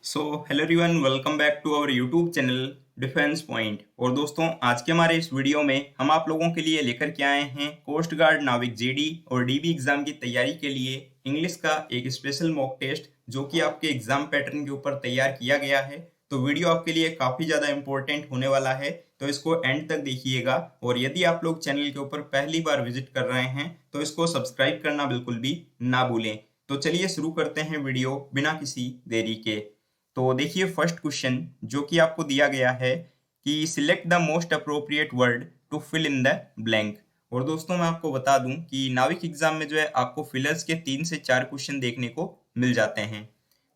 So hello everyone, welcome back to our YouTube channel defence point. और दोस्तों, आज के हमारे इस वीडियो में हम आप लोगों के लिए लेकर के आए हैं कोस्ट गार्ड, नाविक जेडी और डीबी एग्जाम की तैयारी के लिए इंग्लिश का एक स्पेशल मॉक टेस्ट जो कि आपके एग्जाम पैटर्न के ऊपर तैयार किया गया है। तो वीडियो आपके लिए काफ़ी ज़्यादा इंपॉर्टेंट होने वाला है, तो इसको एंड तक देखिएगा। और यदि आप लोग चैनल के ऊपर पहली बार विजिट कर रहे हैं तो इसको सब्सक्राइब करना बिल्कुल भी ना भूलें। तो चलिए शुरू करते हैं वीडियो बिना किसी देरी के। तो देखिए, फर्स्ट क्वेश्चन जो कि आपको दिया गया है कि select the most appropriate word to fill in the blank. और दोस्तों, मैं आपको बता दूं कि नाविक एग्जाम में जो है आपको फिलर्स के 3 से 4 क्वेश्चन देखने को मिल जाते हैं।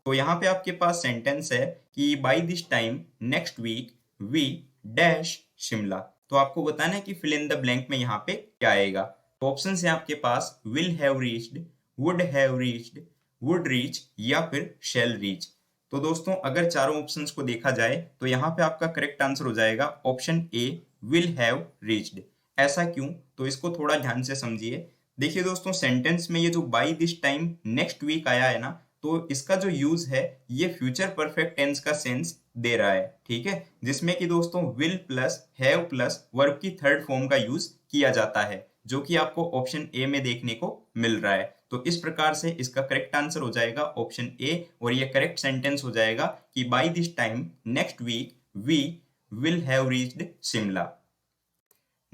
तो यहाँ पे आपके पास सेंटेंस है कि by this time next week we dash Shimla. तो आपको बताना है कि फिल इन द ब्लैंक में यहाँ पे क्या आएगा। तो ऑप्शन है आपके पास will have reached, would have reached, would reach या फिर शैल रीच। तो दोस्तों, अगर चारों ऑप्शंस को देखा जाए तो यहाँ पे आपका करेक्ट आंसर हो जाएगा option A, will have reached. ऐसा क्यों? तो इसको थोड़ा ध्यान से समझिए। देखिए दोस्तों, सेंटेंस में ये जो by this time next week आया है ना, तो इसका जो यूज है ये फ्यूचर परफेक्ट टेंस का सेंस दे रहा है, ठीक है, जिसमें कि दोस्तों will plus have plus verb की थर्ड फॉर्म का यूज किया जाता है, जो कि आपको ऑप्शन ए में देखने को मिल रहा है। तो इस प्रकार से इसका करेक्ट आंसर हो जाएगा ऑप्शन ए, और ये करेक्ट सेंटेंस हो जाएगा कि by this time next week we will have reached Shimla.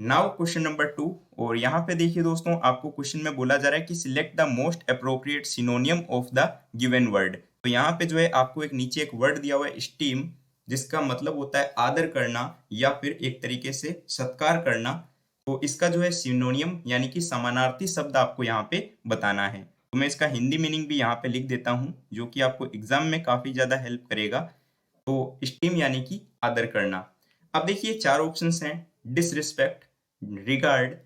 Now question number 2। और यहाँ पे देखिए दोस्तों, आपको क्वेश्चन में बोला जा रहा है कि select the most appropriate सिनोनियम of the given word. तो यहाँ पे जो है आपको एक नीचे एक वर्ड दिया हुआ है स्टीम, जिसका मतलब होता है आदर करना या फिर एक तरीके से सत्कार करना। तो इसका जो है सिनोनियम यानी कि समानार्थी शब्द आपको यहाँ पे बताना है। तो मैं इसका हिंदी मीनिंग भी यहाँ पे लिख देता हूँ, जो कि आपको एग्जाम में काफी ज्यादा हेल्प करेगा। तो स्टीम यानी कि आदर करना। अब देखिए, 4 ऑप्शंस हैं, डिसरिस्पेक्ट, रिगार्ड,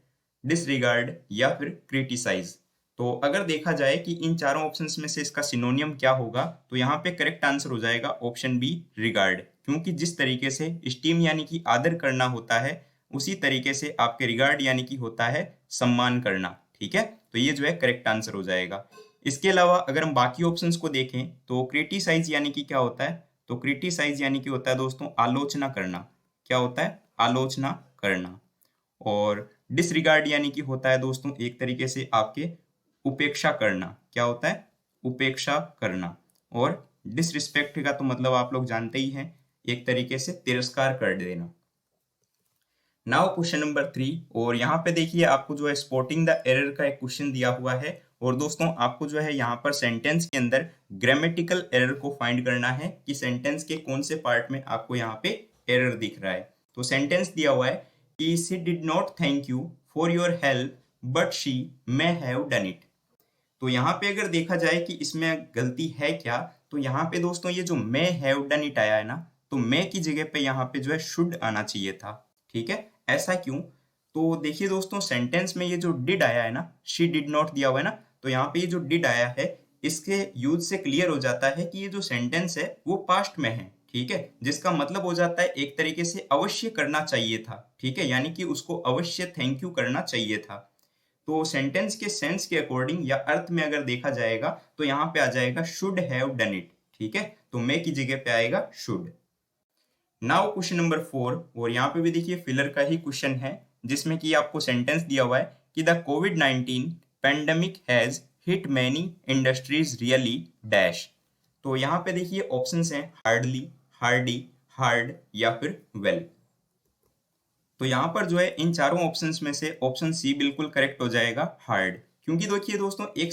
डिसरिगार्ड या फिर क्रिटिसाइज। तो अगर देखा जाए कि इन चारों ऑप्शंस में से इसका सिनोनियम क्या होगा, तो यहाँ पे करेक्ट आंसर हो जाएगा ऑप्शन बी, रिगार्ड। क्योंकि जिस तरीके से स्टीम यानी कि आदर करना होता है, उसी तरीके से आपके रिगार्ड यानी कि होता है सम्मान करना, ठीक है। तो ये जो है करेक्ट आंसर हो जाएगा। इसके अलावा अगर हम बाकी ऑप्शंस को देखें तो क्रिटिसाइज यानी कि क्या होता है, तो क्रिटिसाइज यानी कि होता है दोस्तों आलोचना करना। क्या होता है? आलोचना करना। और डिसरिगार्ड यानी कि होता है दोस्तों एक तरीके से आपके उपेक्षा करना। क्या होता है? उपेक्षा करना। और डिसरिस्पेक्ट का तो मतलब आप लोग जानते ही हैं, एक तरीके से तिरस्कार कर देना। Now question number 3। और यहाँ पे देखिए, आपको जो है स्पॉटिंग द एरर का एक क्वेश्चन दिया हुआ है। और दोस्तों, आपको जो है यहाँ पर सेंटेंस के अंदर ग्रामेटिकल एरर को फाइंड करना है कि सेंटेंस के कौन से पार्ट में आपको यहाँ पे एरर दिख रहा है। तो सेंटेंस दिया हुआ है कि she did not thank you for your help but she may have done it. तो यहाँ पे अगर देखा जाए कि इसमें गलती है क्या, तो यहाँ पे दोस्तों ये जो मे हैव डन इट आया है ना, तो मे की जगह पे यहाँ पे जो है शुड आना चाहिए था, ठीक है। ऐसा क्यों? तो देखिए दोस्तों, सेंटेंस में ये जो डिड आया है ना, शी डिड नॉट दिया हुआ है ना, तो यहाँ पे ये जो डिड आया है, इसके यूज से क्लियर हो जाता है कि ये जो सेंटेंस है वो पास्ट में है, ठीक है, जिसका मतलब हो जाता है एक तरीके से अवश्य करना चाहिए था, ठीक है, यानी कि उसको अवश्य थैंक यू करना चाहिए था। तो सेंटेंस के सेंस के अकॉर्डिंग या अर्थ में अगर देखा जाएगा तो यहाँ पे आ जाएगा शुड हैव डन इट, ठीक है। तो मे की जगह पे आएगा शुड। Now question number 4। और यहाँ पे भी देखिए फिलर का ही क्वेश्चन है, जिसमें कि आपको सेंटेंस दिया हुआ है कि the covid pandemic has hit many industries really dash. तो यहाँ पे देखिए ऑप्शंस हैं हार्डली, हार्डी, हार्ड या फिर वेल। तो यहाँ पर जो है इन चारों ऑप्शंस में से ऑप्शन सी बिल्कुल करेक्ट हो जाएगा, हार्ड। क्योंकि देखिए दोस्तों, एक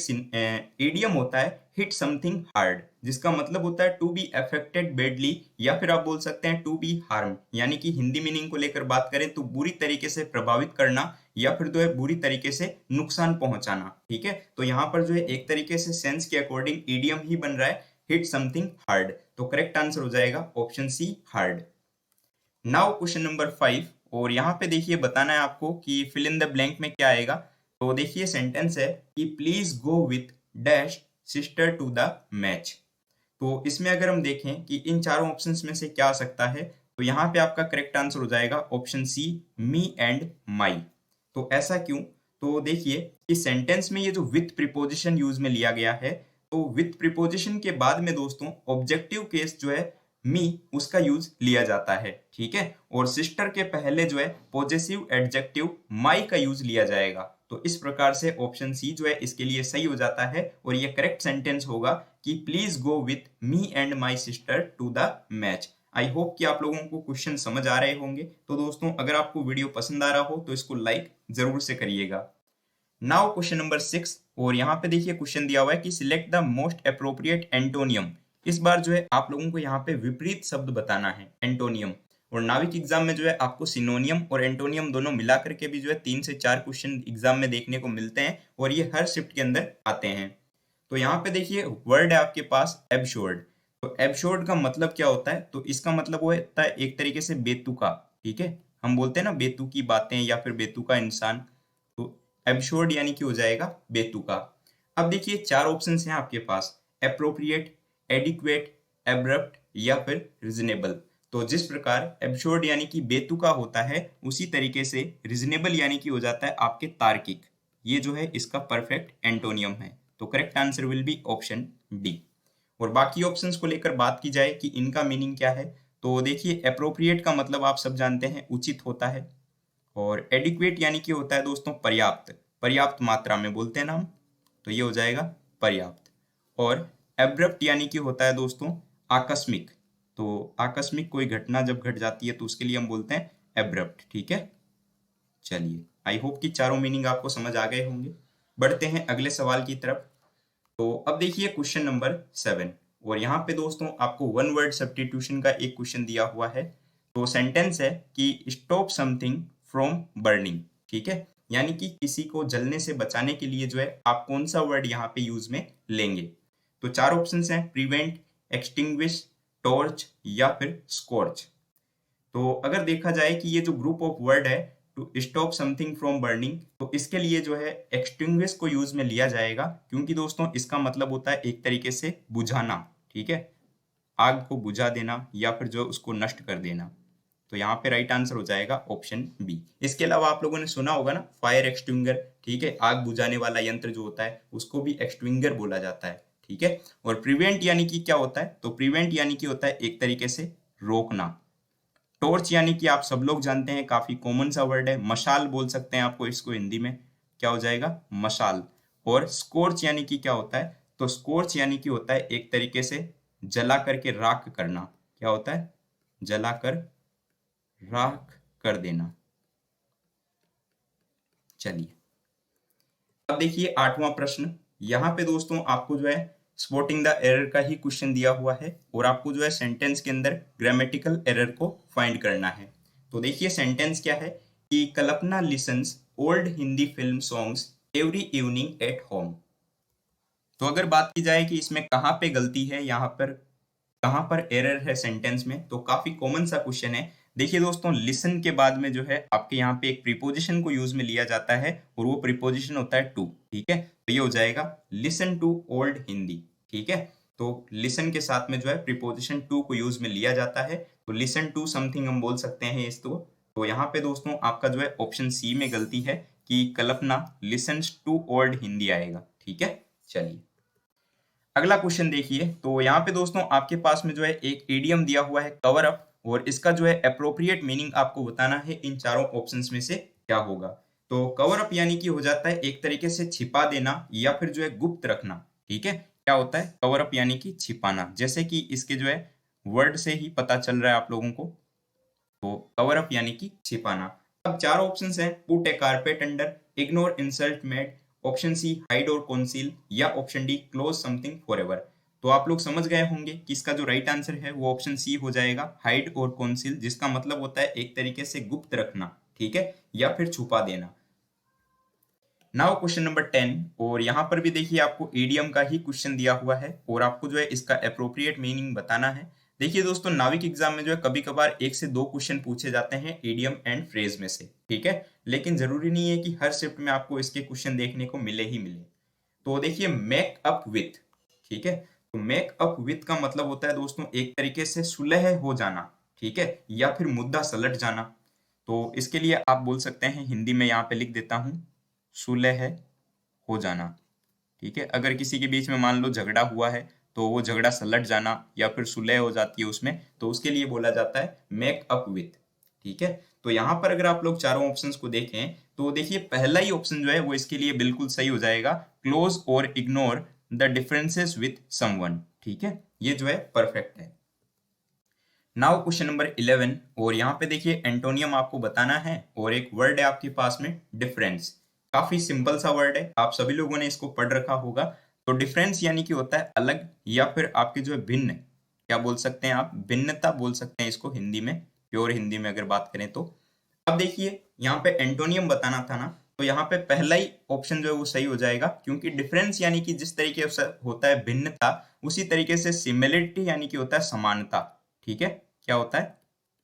इडियम होता है हिट समथिंग हार्ड, जिसका मतलब होता है टू बी अफेक्टेड बेडली, या फिर आप बोल सकते हैं टू बी हार्म, यानी कि हिंदी मीनिंग को लेकर बात करें तो बुरी तरीके से प्रभावित करना या फिर जो है बुरी तरीके से नुकसान पहुंचाना, ठीक है। तो यहाँ पर जो है एक तरीके से सेंस के अकॉर्डिंग इडियम ही बन रहा है हिट समथिंग हार्ड। तो करेक्ट आंसर हो जाएगा option C, hard. Now question number 5। और यहाँ पे देखिए बताना है आपको कि फिल इन द ब्लैंक में क्या आएगा। तो देखिए सेंटेंस है कि please go with dash sister to the match. तो इसमें अगर हम देखें कि इन चारों ऑप्शंस में से क्या आ सकता है, तो यहाँ पे आपका करेक्ट आंसर हो जाएगा ऑप्शन सी, मी एंड माई। तो ऐसा क्यों? तो देखिए इस सेंटेंस में ये जो विथ प्रीपोजिशन यूज में लिया गया है, तो विथ प्रीपोजिशन के बाद में दोस्तों ऑब्जेक्टिव केस जो है मी उसका यूज लिया जाता है, ठीक है। और सिस्टर के पहले जो है पॉजेसिव एडजेक्टिव माई का यूज लिया जाएगा। तो इस प्रकार से ऑप्शन सी जो है इसके लिए सही हो जाता है और ये करेक्ट सेंटेंस होगा कि please go with me and my sister to the match. I hope कि आप लोगों को क्वेश्चन समझ आ रहे होंगे। तो दोस्तों अगर आपको वीडियो पसंद आ रहा हो तो इसको लाइक जरूर से करिएगा। नाउ क्वेश्चन नंबर 6, और यहाँ पे देखिए क्वेश्चन दिया हुआ है कि select the most appropriate antonym. इस बार जो है आप लोगों को यहाँ पे विपरीत शब्द बताना है, एंटोनियम। और नाविक एग्जाम में जो है आपको सिनोनियम और एंटोनियम दोनों मिला करके भी जो है 3 से 4 क्वेश्चन एग्जाम में देखने को मिलते हैं और ये हर शिफ्ट के अंदर आते हैं। तो यहाँ पे देखिए वर्ड है आपके पास एब्सोर्ड। तो एब्सोर्ड का मतलब क्या होता है? तो इसका मतलब वो होता है एक तरीके से बेतुका, ठीक है। हम बोलते हैं ना बेतुकी बातें या फिर बेतुका इंसान, तो एब्सोर्ड यानी कि हो जाएगा बेतुका। अब देखिए 4 ऑप्शन हैं आपके पास, एप्रोप्रिएट, एडिक्वेट, एब्रप्ट या फिर रीजनेबल। तो जिस प्रकार एब्सोर्ड यानी कि बेतुका होता है उसी तरीके से रीजनेबल यानी कि हो जाता है आपके तार्किक। ये जो है इसका परफेक्ट एंटोनियम है। तो correct answer will be option D. और बाकी ऑप्शंस को लेकर बात की जाए कि इनका मीनिंग क्या है, तो देखिए अप्रोप्रिएट का मतलब आप सब जानते हैं उचित होता है। और एडिक्वेट यानी कि होता है दोस्तों पर्याप्त, पर्याप्त मात्रा में बोलते हैं ना हम, तो ये हो जाएगा पर्याप्त। और एब्रप्ट यानी कि होता है दोस्तों आकस्मिक। तो आकस्मिक कोई घटना जब घट जाती है तो उसके लिए हम बोलते हैं एब्रप्ट, ठीक है। चलिए आई होप कि चारों मीनिंग आपको समझ आ गए होंगे। बढ़ते हैं अगले सवाल की तरफ। तो अब देखिए क्वेश्चन नंबर 7, और यहाँ पे दोस्तों आपको वन वर्ड सब्स्टिट्यूशन का एक क्वेश्चन दिया हुआ है। तो सेंटेंस है कि स्टॉप समथिंग फ्रॉम बर्निंग, ठीक है। यानी कि किसी को जलने से बचाने के लिए जो है आप कौन सा वर्ड यहाँ पे यूज में लेंगे। तो 4 ऑप्शन हैं, प्रिवेंट, एक्सटिंग्विश, टॉर्च या फिर स्कॉर्च। तो अगर देखा जाए कि ये जो ग्रुप ऑफ वर्ड है to stop something from burning, तो इसके लिए जो है एक्सटिंग्विश को यूज में लिया जाएगा, क्योंकि दोस्तों इसका मतलब होता है एक तरीके से बुझाना, ठीक है, आग को बुझा देना या फिर जो उसको नष्ट कर देना। तो यहाँ पे राइट आंसर हो जाएगा ऑप्शन बी। इसके अलावा आप लोगों ने सुना होगा ना फायर एक्सटिंग्विशर, ठीक है, आग बुझाने वाला यंत्र जो होता है उसको भी एक्सटिंग्विशर बोला जाता है, ठीक है। और प्रिवेंट यानी कि क्या होता है? तो प्रिवेंट यानी कि होता है एक तरीके से रोकना। टॉर्च यानी कि आप सब लोग जानते हैं काफी कॉमन सा वर्ड है, मशाल बोल सकते हैं आपको इसको हिंदी में, क्या हो जाएगा मशाल। और स्कोर्च यानी कि क्या होता है? तो स्कोर्च यानी कि होता है एक तरीके से जला करके राख करना। क्या होता है? जलाकर राख कर देना। चलिए अब देखिए 8वां प्रश्न। यहाँ पे दोस्तों आपको जो है स्पॉटिंग द एरर का ही क्वेश्चन दिया हुआ है और आपको जो है सेंटेंस के अंदर ग्रामेटिकल एरर को फाइंड करना है। तो देखिए सेंटेंस क्या है कि Kalpana listens old Hindi film songs every evening at home. तो अगर बात की जाए कि इसमें कहाँ पे गलती है, यहाँ पर कहाँ पर एरर है सेंटेंस में, तो काफी कॉमन सा क्वेश्चन है। देखिए दोस्तों लिसन के बाद में जो है आपके यहाँ पे एक प्रीपोजिशन को यूज में लिया जाता है और वो प्रीपोजिशन होता है टू, ठीक है। तो ये हो जाएगा लिसन टू ओल्ड हिंदी, ठीक है। तो लिसन के साथ में जो है प्रीपोजिशन टू को यूज में लिया जाता है, तो लिसन टू समथिंग हम बोल सकते हैं इसको। तो यहाँ पे दोस्तों आपका जो है ऑप्शन सी में गलती है कि Kalpana listens to old Hindi आएगा, ठीक है। चलिए अगला क्वेश्चन देखिए। तो यहाँ पे दोस्तों आपके पास में जो है एक इडियम दिया हुआ है कवर अप, और इसका जो है अप्रोप्रिएट मीनिंग आपको बताना है इन चारों ऑप्शंस में से क्या होगा। तो कवर अप यानी कि हो जाता है एक तरीके से छिपा देना या फिर जो है गुप्त रखना, ठीक है। क्या होता है कवर अप यानी कि छिपाना, जैसे कि इसके जो है वर्ड से ही पता चल रहा है आप लोगों को। तो कवर अप यानी कि छिपाना। अब 4 ऑप्शंस हैं, put a carpet under, ignore insult made, option C hide और कॉन्सील या option D close something forever. तो आप लोग समझ गए होंगे कि इसका जो राइट आंसर है वो ऑप्शन सी हो जाएगा, हाइड और कॉन्सील, जिसका मतलब होता है एक तरीके से गुप्त रखना, ठीक है, या फिर छुपा देना। नाउ क्वेश्चन नंबर 10, और यहाँ पर भी देखिए आपको ईडियम का ही क्वेश्चन दिया हुआ है और आपको जो है इसका अप्रोप्रिएट मीनिंग बताना है। देखिए दोस्तों नाविक एग्जाम में जो है कभी कभार 1 से 2 क्वेश्चन पूछे जाते हैं ईडियम एंड फ्रेज में से, ठीक है, लेकिन जरूरी नहीं है कि हर शिफ्ट में आपको इसके क्वेश्चन देखने को मिले ही मिले। तो देखिए मेक अप विथ, ठीक है। तो मेक अप विथ का मतलब होता है दोस्तों एक तरीके से सुलह हो जाना, ठीक है, या फिर मुद्दा सलट जाना। तो इसके लिए आप बोल सकते हैं, हिंदी में यहाँ पे लिख देता हूं, सुलह हो जाना। ठीक है, अगर किसी के बीच में मान लो झगड़ा हुआ है तो वो झगड़ा सलट जाना या फिर सुलह हो जाती है उसमें, तो उसके लिए बोला जाता है मेक अप विथ। ठीक है, तो यहाँ पर अगर आप लोग चारों ऑप्शंस को देखें तो देखिए पहला ही ऑप्शन जो है वो इसके लिए बिल्कुल सही हो जाएगा, क्लोज और ignore the differences with someone. ठीक है, ये जो है परफेक्ट है। नाउ क्वेश्चन नंबर 11, और यहाँ पे देखिए एंटोनियम आपको बताना है और एक वर्ड है आपके पास में डिफरेंस। काफी सिंपल सा वर्ड है, आप सभी लोगों ने इसको पढ़ रखा होगा। तो डिफरेंस यानी कि होता है अलग या फिर आपके जो है भिन्न, क्या बोल सकते हैं आप, भिन्नता बोल सकते हैं इसको हिंदी में, प्योर हिंदी में अगर बात करें तो। अब देखिए यहाँ पे एंटोनियम बताना था ना, तो यहाँ पे पहला ही ऑप्शन जो है वो सही हो जाएगा, क्योंकि डिफरेंस यानी कि जिस तरीके से होता है भिन्नता, उसी तरीके से सिमिलरिटी यानी कि होता है समानता। ठीक है, क्या होता है,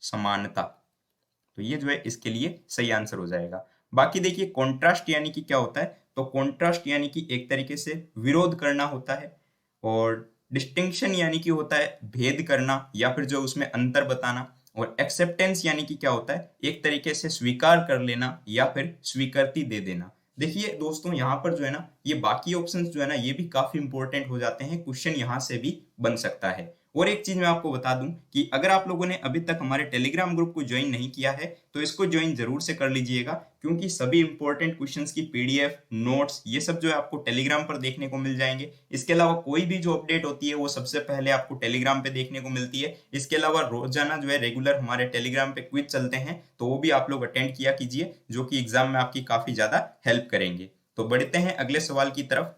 समानता। तो ये जो है इसके लिए सही आंसर हो जाएगा। बाकी देखिए कॉन्ट्रास्ट यानी कि क्या होता है, तो कॉन्ट्रास्ट यानी कि एक तरीके से विरोध करना होता है, और डिस्टिंक्शन यानी कि होता है भेद करना या फिर जो उसमें अंतर बताना, और एक्सेप्टेंस यानी कि क्या होता है एक तरीके से स्वीकार कर लेना या फिर स्वीकृति दे देना। देखिए दोस्तों यहाँ पर जो है ना, ये बाकी ऑप्शंस जो है ना ये भी काफी इंपॉर्टेंट हो जाते हैं, क्वेश्चन यहाँ से भी बन सकता है। और एक चीज मैं आपको बता दूं कि अगर आप लोगों ने अभी तक हमारे टेलीग्राम ग्रुप को ज्वाइन नहीं किया है तो इसको ज्वाइन जरूर से कर लीजिएगा, क्योंकि सभी इंपॉर्टेंट क्वेश्चंस की पीडीएफ नोट्स ये सब जो है आपको टेलीग्राम पर देखने को मिल जाएंगे। इसके अलावा कोई भी जो अपडेट होती है वो सबसे पहले आपको टेलीग्राम पे देखने को मिलती है। इसके अलावा रोजाना जो है रेगुलर हमारे टेलीग्राम पे क्विज चलते हैं, तो वो भी आप लोग अटेंड किया कीजिए, जो कि एग्जाम में आपकी काफी ज्यादा हेल्प करेंगे। तो बढ़ते हैं अगले सवाल की तरफ।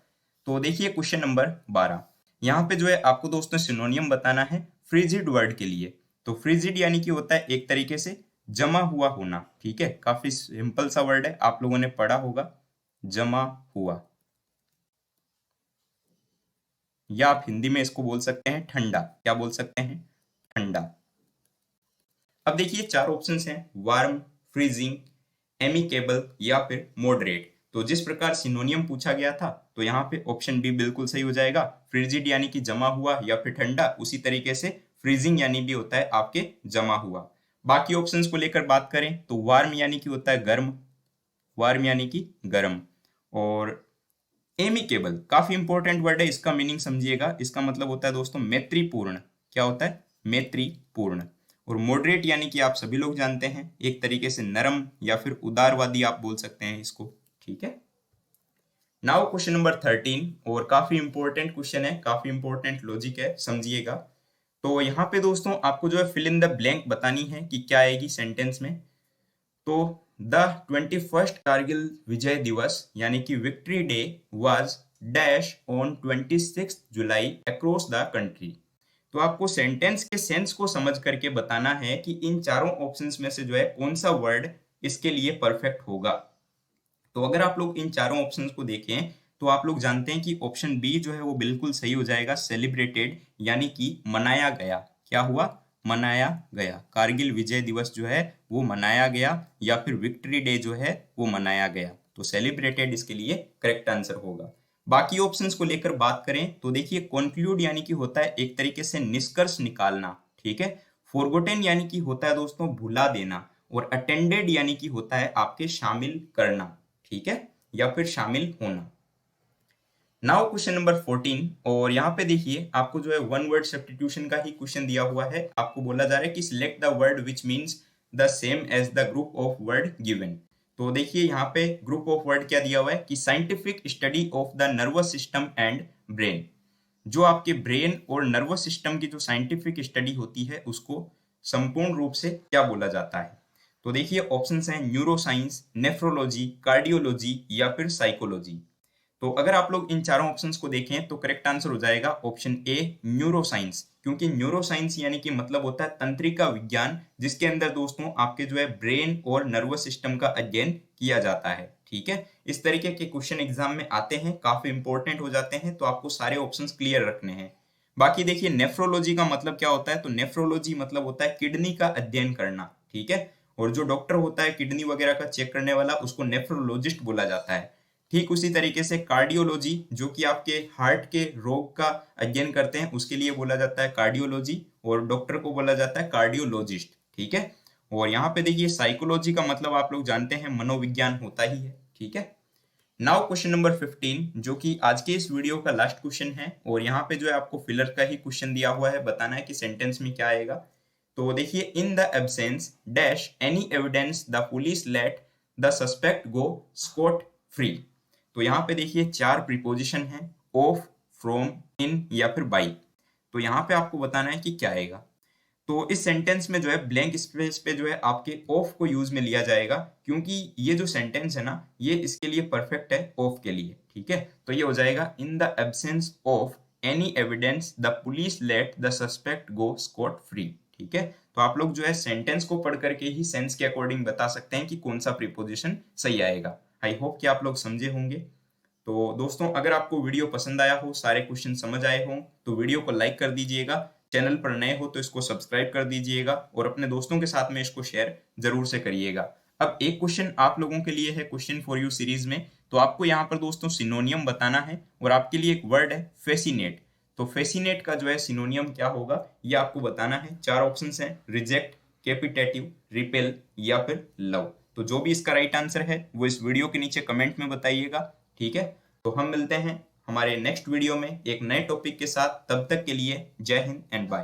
तो देखिए क्वेश्चन नंबर 12, यहाँ पे जो है आपको दोस्तों सिनोनियम बताना है फ्रिजिड वर्ड के लिए। तो फ्रिजिड यानी कि होता है एक तरीके से जमा हुआ होना। ठीक है, काफी सिंपल सा वर्ड है, आप लोगों ने पढ़ा होगा, जमा हुआ, या आप हिंदी में इसको बोल सकते हैं ठंडा। क्या बोल सकते हैं, ठंडा। अब देखिए चार ऑप्शंस हैं, वार्म, फ्रीजिंग, एमिकेबल या फिर मॉडरेट। तो जिस प्रकार सिनोनियम पूछा गया था तो यहाँ पे ऑप्शन बी बिल्कुल सही हो जाएगा, फ्रिजिड यानी कि जमा हुआ या फिर ठंडा। उसी तरीके से फ्रीजिंग यानी भी होता है आपके जमा हुआ। बाकी ऑप्शंस को लेकर बात करें तो वार्म यानी कि होता है गर्म, वार्म यानी कि गर्म। और एमिकेबल काफी इंपॉर्टेंट वर्ड है, इसका मीनिंग समझिएगा, इसका मतलब होता है दोस्तों मैत्रीपूर्ण। क्या होता है, मैत्रीपूर्ण। और मॉडरेट यानी कि आप सभी लोग जानते हैं एक तरीके से नरम या फिर उदारवादी आप बोल सकते हैं इसको। ठीक है, नाउ क्वेश्चन नंबर 13, और काफी इंपॉर्टेंट क्वेश्चन है, काफी इंपॉर्टेंट लॉजिक है, समझिएगा। तो यहाँ पे दोस्तों आपको जो है फिल इन द ब्लैंक बतानी है कि क्या आएगी सेंटेंस में। तो द 21st कारगिल विजय दिवस यानी कि victory day was dash on 26 July across the country. तो आपको सेंटेंस के सेंस को समझ करके बताना है कि इन चारों ऑप्शंस में से जो है कौन सा वर्ड इसके लिए परफेक्ट होगा। तो अगर आप लोग इन चारों ऑप्शंस को देखें तो आप लोग जानते हैं कि ऑप्शन बी जो है वो बिल्कुल सही हो जाएगा, सेलिब्रेटेड यानी कि मनाया गया। क्या हुआ, मनाया गया, कारगिल विजय दिवस जो है वो मनाया गया, या फिर विक्ट्री डे जो है वो मनाया गया। तो सेलिब्रेटेड इसके लिए करेक्ट आंसर होगा। बाकी ऑप्शंस को लेकर बात करें तो देखिए कंक्लूड यानी कि होता है एक तरीके से निष्कर्ष निकालना। ठीक है, फॉरगोटेन यानी कि होता है दोस्तों भुला देना, और अटेंडेड यानी कि होता है आपके शामिल करना। ठीक है, या फिर शामिल होना। नाउ क्वेश्चन नंबर 14, और यहाँ पे देखिए आपको जो है वन वर्ड सब्स्टिट्यूशन का ही क्वेश्चन दिया हुआ है। आपको बोला जा रहा है कि select the word which means the same as the group of word given. तो देखिए यहाँ पे ग्रुप ऑफ वर्ड क्या दिया हुआ है कि scientific study of the nervous system and brain. जो आपके ब्रेन और नर्वस सिस्टम की जो साइंटिफिक स्टडी होती है उसको संपूर्ण रूप से क्या बोला जाता है। तो देखिए ऑप्शंस हैं न्यूरोसाइंस, नेफ्रोलॉजी, कार्डियोलॉजी या फिर साइकोलॉजी। तो अगर आप लोग इन चारों ऑप्शंस को देखें तो करेक्ट आंसर हो जाएगा ऑप्शन ए न्यूरोसाइंस, क्योंकि न्यूरोसाइंस यानी कि मतलब होता है तंत्रिका विज्ञान, जिसके अंदर दोस्तों आपके जो है ब्रेन और नर्वस सिस्टम का अध्ययन किया जाता है। ठीक है, इस तरीके के क्वेश्चन एग्जाम में आते हैं, काफी इंपॉर्टेंट हो जाते हैं, तो आपको सारे ऑप्शंस क्लियर रखने हैं। बाकी देखिए नेफ्रोलॉजी का मतलब क्या होता है, तो नेफ्रोलॉजी मतलब होता है किडनी का अध्ययन करना। ठीक है, और जो डॉक्टर होता है किडनी वगैरह का चेक करने वाला उसको नेफ्रोलॉजिस्ट बोला जाता है। ठीक उसी तरीके से कार्डियोलॉजी जो कि आपके हार्ट के रोग का अध्ययन करते हैं उसके लिए बोला जाता है कार्डियोलॉजी, और डॉक्टर को बोला जाता है कार्डियोलॉजिस्ट। ठीक है, और यहाँ पे देखिए साइकोलॉजी का मतलब आप लोग जानते हैं मनोविज्ञान होता ही है। ठीक है, नाउ क्वेश्चन नंबर 15 जो कि आज के इस वीडियो का लास्ट क्वेश्चन है, और यहाँ पे जो है आपको फिलर का ही क्वेश्चन दिया हुआ है, बताना है कि सेंटेंस में क्या आएगा। तो देखिए, in the absence dash any evidence the police let the suspect go Scott free. तो यहाँ पे देखिए 4 प्रीपोजिशन है, ऑफ, फ्रॉम, इन या फिर बाई। तो यहाँ पे आपको बताना है कि क्या आएगा। तो इस सेंटेंस में जो है ब्लैंक स्पेस पे जो है आपके ऑफ को यूज में लिया जाएगा, क्योंकि ये जो सेंटेंस है ना, ये इसके लिए परफेक्ट है ऑफ के लिए। ठीक है, तो ये हो जाएगा in the absence of any evidence the police let the suspect go Scott free. ठीक है, तो आप लोग जो है सेंटेंस को पढ़ करके ही सेंस के अकॉर्डिंग बता सकते हैं कि कौन सा प्रीपोजिशन सही आएगा। आई होप कि आप लोग समझे होंगे। तो दोस्तों, अगर आपको वीडियो पसंद आया हो, सारे क्वेश्चन समझ आए हों, तो वीडियो को लाइक कर दीजिएगा। चैनल पर नए हो तो इसको सब्सक्राइब कर दीजिएगा, और अपने दोस्तों के साथ में इसको शेयर जरूर से करिएगा। अब एक क्वेश्चन आप लोगों के लिए है क्वेश्चन फॉर यू सीरीज में। तो आपको यहाँ पर दोस्तों सिनोनियम बताना है, और आपके लिए एक वर्ड है फेसिनेट। तो फेसिनेट का जो है सिनोनियम क्या होगा, ये आपको बताना है। 4 ऑप्शंस हैं, रिजेक्ट, कैपिटेटिव, रिपेल या फिर लव। तो जो भी इसका राइट आंसर है वो इस वीडियो के नीचे कमेंट में बताइएगा। ठीक है, तो हम मिलते हैं हमारे नेक्स्ट वीडियो में एक नए टॉपिक के साथ। तब तक के लिए जय हिंद एंड बाय।